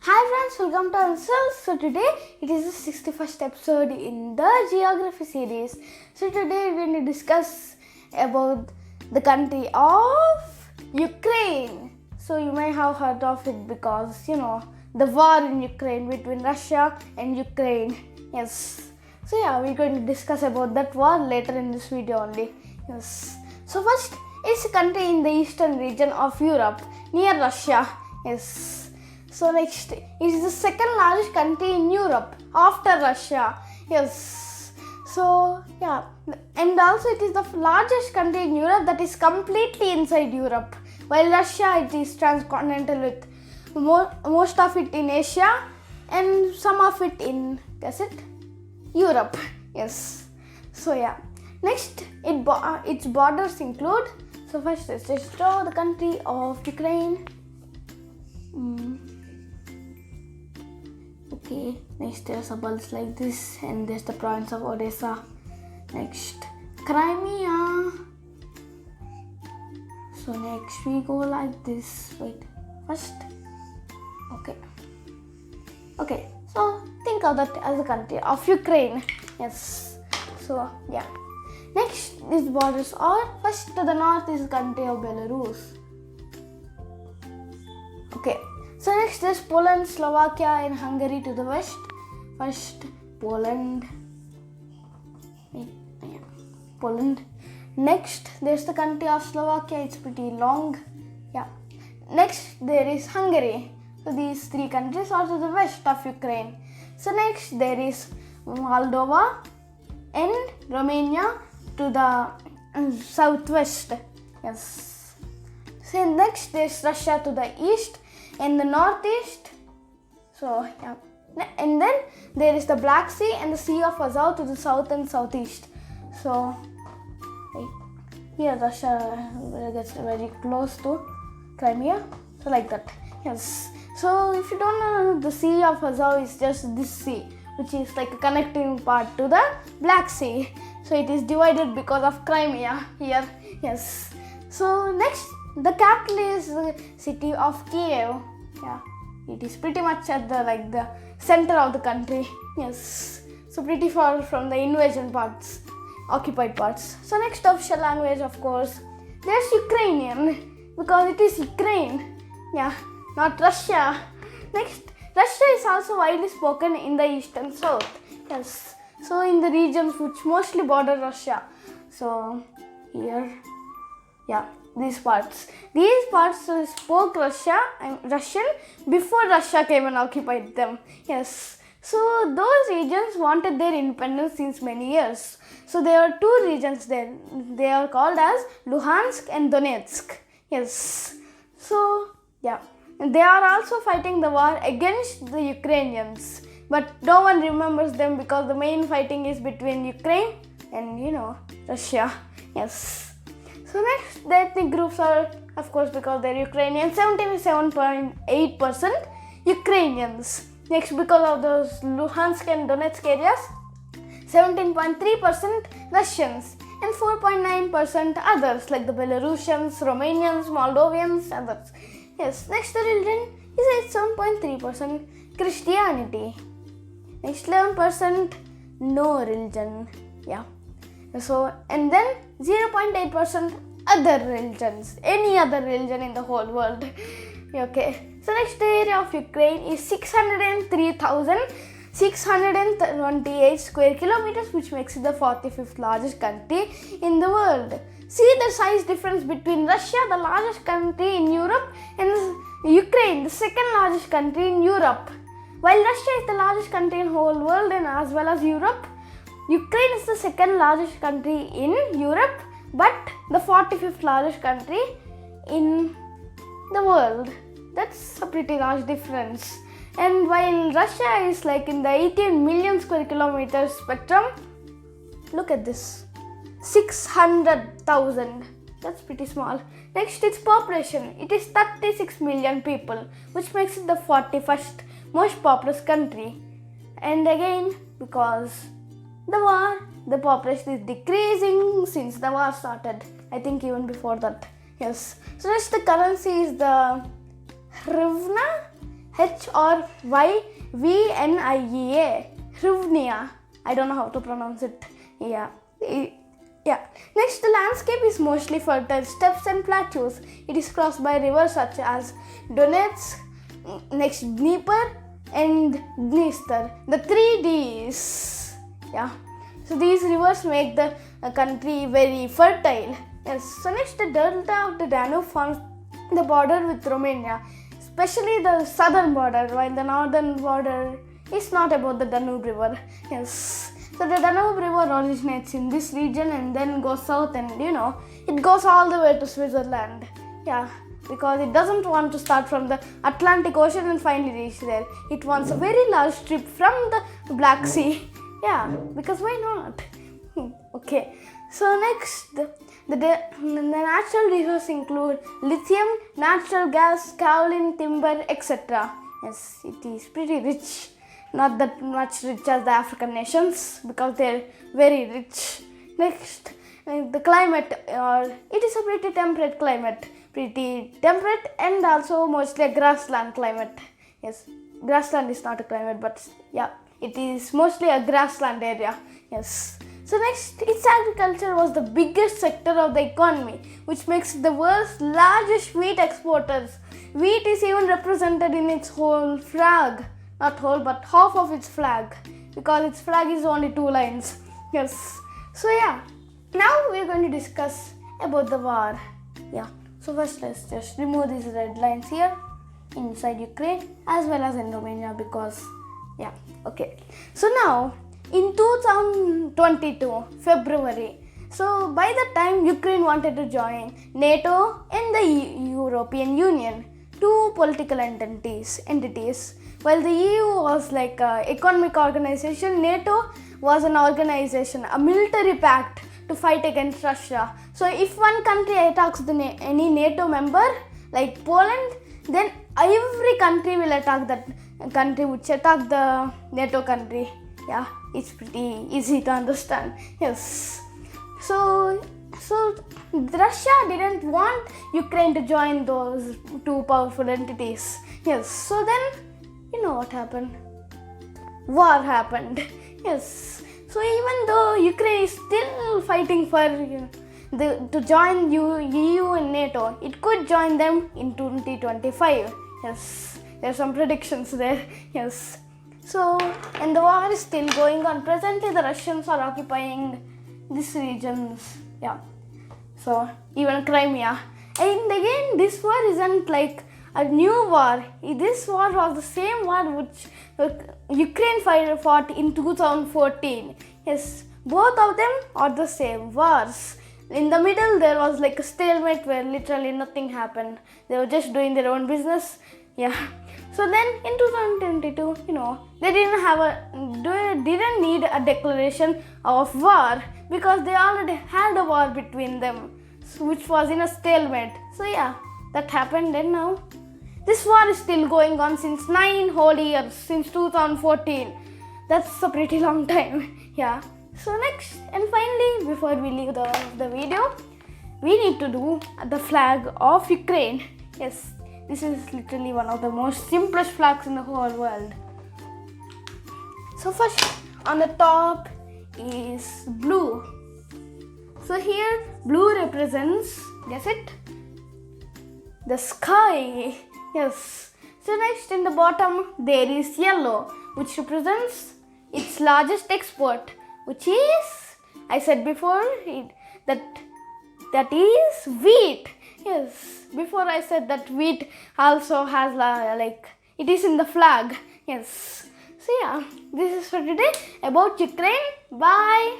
Hi friends, welcome to ourselves. So today it is the 61st episode in the geography series. So today we're going to discuss about the country of Ukraine. So you may have heard of it because the war in Ukraine between Russia and Ukraine. Yes. So we're going to discuss about that war later in this video only. Yes. So first, it's a country in the eastern region of Europe near Russia. Yes. So next, it is the second largest country in Europe after Russia. Yes. So and also it is the largest country in Europe that is completely inside Europe. While Russia, it is transcontinental with most of it in Asia and some of it in Europe. Yes. So next, its borders include. So first, let's just draw the country of Ukraine. Okay, next there's a bulge like this, and there's the province of Odessa. Next, Crimea. So next we go like this. Wait, first. Okay. So think of that as a country of Ukraine. Yes. So next, these borders are first to the north is the country of Belarus. Okay. So next there's Poland, Slovakia and Hungary to the west. First, Poland. Next, there's the country of Slovakia. It's pretty long. Next, there is Hungary. So these three countries are to the west of Ukraine. So next, there is Moldova and Romania to the southwest. Yes. So next, there's Russia to the east and the northeast. So and then there is the Black Sea and the Sea of Azov to the south and southeast. So here Russia gets very close to Crimea. So like that. Yes. So if you don't know, the Sea of Azov is just this sea, which is like a connecting part to the Black Sea. So it is divided because of Crimea here. Yes. So next, the capital is the city of Kiev. It is pretty much at the center of the country. Yes. So pretty far from the invasion parts, occupied parts. So next, official language, of course, there's Ukrainian because it is Ukraine. Not Russia. Next, Russia is also widely spoken in the east and south. Yes. So in the regions which mostly border Russia. So here, these parts spoke Russian before Russia came and occupied them. Yes. So those regions wanted their independence since many years. So there are two regions there. They are called as Luhansk and Donetsk. Yes. So they are also fighting the war against the Ukrainians. But no one remembers them because the main fighting is between Ukraine and Russia. Yes. So next, the ethnic groups are, of course, because they're Ukrainian, 77.8% Ukrainians. Next, because of those Luhansk and Donetsk areas, 17.3% Russians and 4.9% others like the Belarusians, Romanians, Moldovians, others. Yes, next the religion is 7.3% Christianity. Next 11% no religion. So and then 0.8% other religions, any other religion in the whole world. Okay. So next, the area of Ukraine is 603,628 square kilometers, which makes it the 45th largest country in the world. See the size difference between Russia, the largest country in Europe, and Ukraine, the second largest country in Europe. While Russia is the largest country in the whole world and as well as Europe, Ukraine is the second largest country in Europe, but the 45th largest country in the world. That's a pretty large difference. And while Russia is like in the 18 million square kilometers spectrum, look at this, 600,000. That's pretty small. Next, its population. It is 36 million people, which makes it the 41st most populous country. And again, because the war, the population is decreasing since the war started. I think even before that. Yes. So next, the currency is the hryvnia. Hrvyvnia. Hrvnia. I don't know how to pronounce it. Yeah. Yeah. Next, the landscape is mostly fertile steppes and plateaus. It is crossed by rivers such as Donetsk, next Dnieper, and Dniester. The 3 Ds. Yeah. So these rivers make the country very fertile. Yes. So next, the delta of the Danube forms the border with Romania, especially the southern border, while the northern border is not about the Danube River. Yes. So the Danube River originates in this region and then goes south, and it goes all the way to Switzerland. Yeah, because it doesn't want to start from the Atlantic Ocean and finally reach there. It wants a very large strip from the Black Sea. Yeah, because why not? Okay. So next, the natural resources include lithium, natural gas, kaolin, timber, etc. Yes, it is pretty rich. Not that much rich as the African nations because they're very rich. Next, the climate, it is a pretty temperate climate. Pretty temperate and also mostly a grassland climate. Yes, grassland is not a climate, but yeah, it is mostly a grassland area. Yes. So next, its agriculture was the biggest sector of the economy, which makes it the world's largest wheat exporters. Wheat is even represented in its whole flag. Not whole, but half of its flag, because its flag is only 2 lines. Yes. So yeah, now we're going to discuss about the war. Yeah. So first, let's just remove these red lines here inside Ukraine as well as in Romania, because yeah. Okay. So now, in 2022 February, so by the time Ukraine wanted to join NATO and the European Union, 2 political entities, while the EU was like an economic organization, NATO was an organization, a military pact to fight against Russia. So if one country attacks any NATO member like Poland, then every country will attack that country which attacked the NATO country. Yeah, it's pretty easy to understand. Yes. So Russia didn't want Ukraine to join those 2 powerful entities. Yes. So then, you know what happened? War happened. Yes. So even though Ukraine is still fighting for to join EU and NATO, it could join them in 2025. Yes. There are some predictions there. Yes. So, and the war is still going on. Presently, the Russians are occupying these regions. Yeah. So, even Crimea. And again, this war isn't like a new war. This war was the same war which Ukraine fought in 2014. Yes, both of them are the same wars. In the middle, there was like a stalemate where literally nothing happened. They were just doing their own business. Yeah. So then in 2022, they didn't need a declaration of war because they already had a war between them, which was in a stalemate. So yeah, that happened, and now this war is still going on since 9 whole years, since 2014. That's a pretty long time. Yeah. So next and finally, before we leave the video, we need to do the flag of Ukraine. Yes. This is literally one of the most simplest flags in the whole world. So first, on the top is blue. So here, blue represents, guess it? The sky. Yes. So next, in the bottom, there is yellow, which represents its largest export, which is, I said before, that is wheat. Yes, before I said that wheat also has it is in the flag. Yes. So yeah, this is for today about Ukraine. Bye.